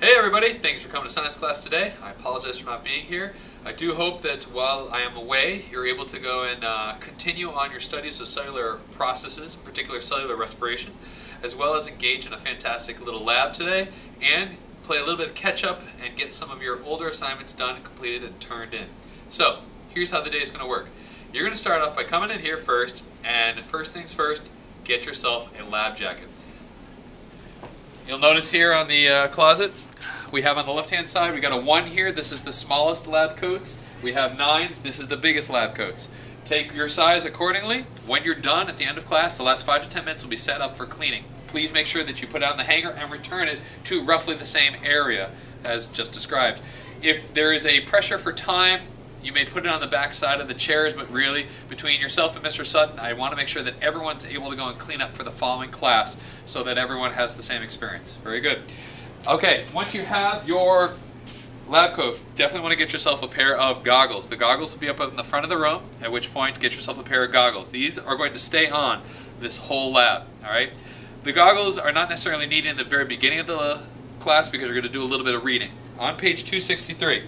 Hey everybody, thanks for coming to science class today. I apologize for not being here. I do hope that while I am away, you're able to go and continue on your studies of cellular processes, in particular cellular respiration, as well as engage in a fantastic little lab today, and play a little bit of catch up and get some of your older assignments done, completed, and turned in. So, here's how the day is going to work. You're going to start off by coming in here first, and first things first, get yourself a lab jacket. You'll notice here on the closet, we have on the left-hand side, we got a 1 here. This is the smallest lab coats. We have 9s. This is the biggest lab coats. Take your size accordingly. When you're done at the end of class, the last 5 to 10 minutes will be set up for cleaning. Please make sure that you put it on the hanger and return it to roughly the same area as just described. If there is a pressure for time, you may put it on the back side of the chairs, but really, between yourself and Mr. Sutton, I want to make sure that everyone's able to go and clean up for the following class so that everyone has the same experience. Very good. Okay, once you have your lab coat, definitely want to get yourself a pair of goggles. The goggles will be up in the front of the room, at which point get yourself a pair of goggles. These are going to stay on this whole lab, all right? The goggles are not necessarily needed in the very beginning of the class because you're going to do a little bit of reading. On page 263,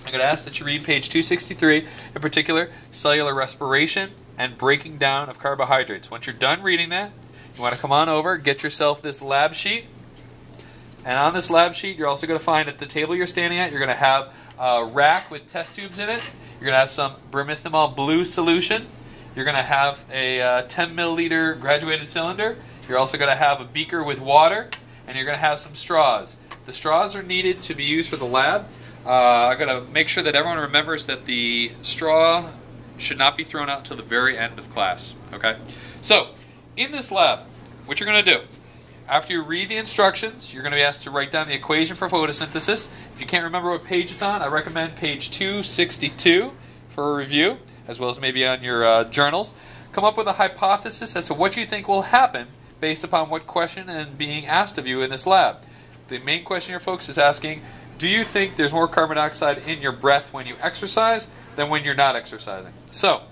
I'm going to ask that you read page 263, in particular, cellular respiration and breaking down of carbohydrates. Once you're done reading that, you want to come on over, get yourself this lab sheet. And on this lab sheet, you're also going to find at the table you're standing at, you're going to have a rack with test tubes in it. You're going to have some bromethymol blue solution. You're going to have a 10 milliliter graduated cylinder. You're also going to have a beaker with water. And you're going to have some straws. The straws are needed to be used for the lab. I've got to make sure that everyone remembers that the straw should not be thrown out until the very end of class. Okay? So, in this lab, what you're going to do, after you read the instructions, you're going to be asked to write down the equation for photosynthesis. If you can't remember what page it's on, I recommend page 262 for a review, as well as maybe on your journals. Come up with a hypothesis as to what you think will happen based upon what question and being asked of you in this lab. The main question here, folks, is asking, do you think there's more carbon dioxide in your breath when you exercise than when you're not exercising? So,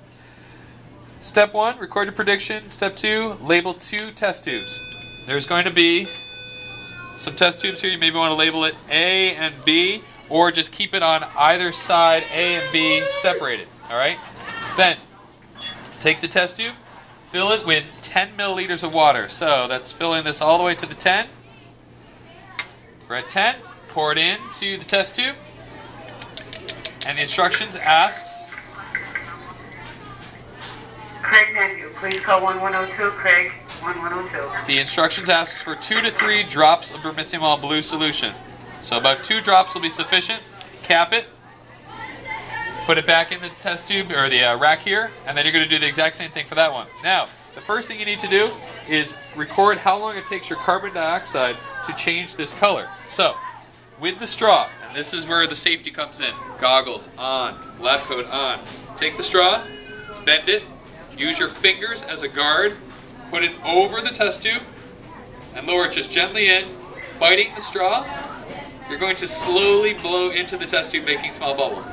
step 1, record your prediction. Step 2, label 2 test tubes. There's going to be some test tubes here. You maybe want to label it A and B, or just keep it on either side, A and B separated. All right? Then, take the test tube, fill it with 10 milliliters of water. So that's filling this all the way to the 10. We're at 10. Pour it into the test tube. And the instructions asks, Craig Nephew, please call 1102. Craig, 1102. The instructions asks for 2 to 3 drops of bromethymol blue solution. So about 2 drops will be sufficient. Cap it. Put it back in the test tube, or the rack here, and then you're going to do the exact same thing for that one. Now, the first thing you need to do is record how long it takes your carbon dioxide to change this color. So, with the straw, and this is where the safety comes in. Goggles on, lab coat on. Take the straw, bend it, use your fingers as a guard, put it over the test tube, and lower it just gently in, biting the straw. You're going to slowly blow into the test tube, making small bubbles.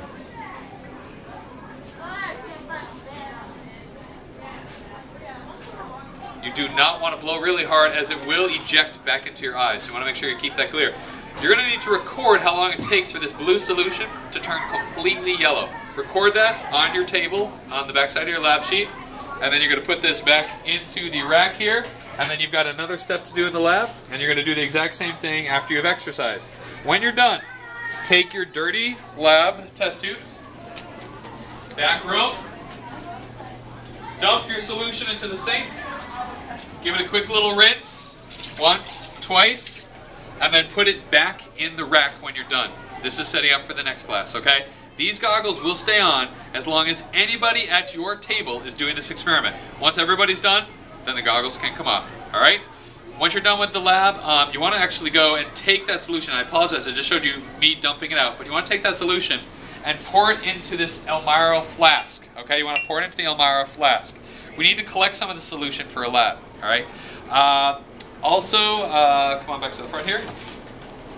You do not want to blow really hard, as it will eject back into your eyes. So you want to make sure you keep that clear. You're going to need to record how long it takes for this blue solution to turn completely yellow. Record that on your table, on the back side of your lab sheet, and then you're going to put this back into the rack here, and then you've got another step to do in the lab, and you're going to do the exact same thing after you've exercised. When you're done, take your dirty lab test tubes, back row, dump your solution into the sink, give it a quick little rinse, once, twice, and then put it back in the rack when you're done. This is setting up for the next class, okay? These goggles will stay on as long as anybody at your table is doing this experiment. Once everybody's done, then the goggles can come off, all right? Once you're done with the lab, you want to actually go and take that solution. I apologize, I just showed you me dumping it out, but you want to take that solution and pour it into this Elmira flask, okay? You want to pour it into the Elmira flask. We need to collect some of the solution for a lab, all right? Also, come on back to the front here.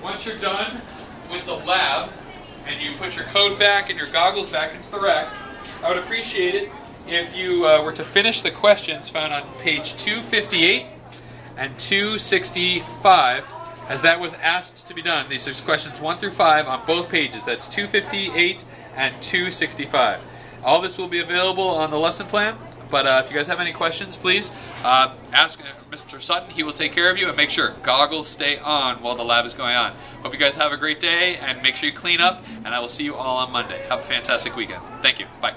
Once you're done with the lab and you put your coat back and your goggles back into the rack, I would appreciate it if you were to finish the questions found on page 258 and 265 as that was asked to be done. These are questions 1 through 5 on both pages. That's 258 and 265. All this will be available on the lesson plan, but if you guys have any questions, please ask Mr. Sutton. He will take care of you, and make sure goggles stay on while the lab is going on. Hope you guys have a great day, and make sure you clean up, and I will see you all on Monday. Have a fantastic weekend. Thank you. Bye.